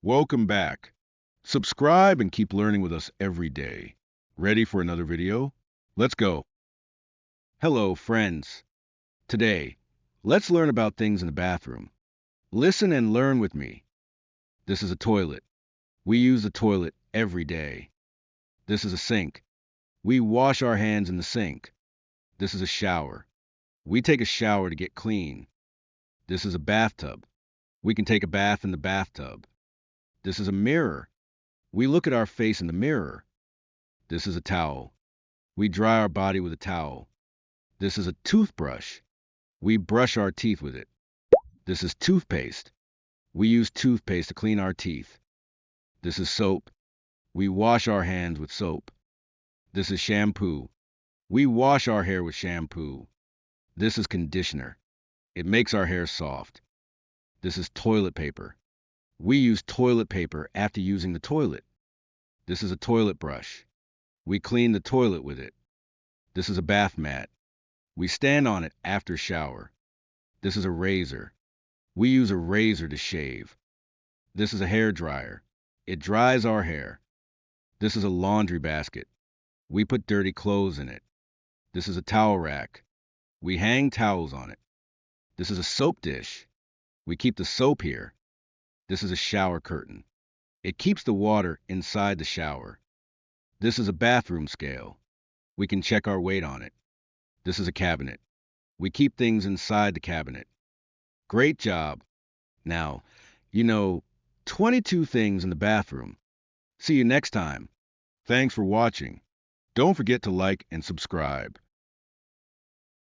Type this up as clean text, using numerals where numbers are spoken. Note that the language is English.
Welcome back. Subscribe and keep learning with us every day. Ready for another video? Let's go. Hello, friends. Today, let's learn about things in the bathroom. Listen and learn with me. This is a toilet. We use the toilet every day. This is a sink. We wash our hands in the sink. This is a shower. We take a shower to get clean. This is a bathtub. We can take a bath in the bathtub. This is a mirror. We look at our face in the mirror. This is a towel. We dry our body with a towel. This is a toothbrush. We brush our teeth with it. This is toothpaste. We use toothpaste to clean our teeth. This is soap. We wash our hands with soap. This is shampoo. We wash our hair with shampoo. This is conditioner. It makes our hair soft. This is toilet paper. We use toilet paper after using the toilet. This is a toilet brush. We clean the toilet with it. This is a bath mat. We stand on it after shower. This is a razor. We use a razor to shave. This is a hair dryer. It dries our hair. This is a laundry basket. We put dirty clothes in it. This is a towel rack. We hang towels on it. This is a soap dish. We keep the soap here. This is a shower curtain. It keeps the water inside the shower. This is a bathroom scale. We can check our weight on it. This is a cabinet. We keep things inside the cabinet. Great job. Now, you know 22 things in the bathroom. See you next time. Thanks for watching. Don't forget to like and subscribe.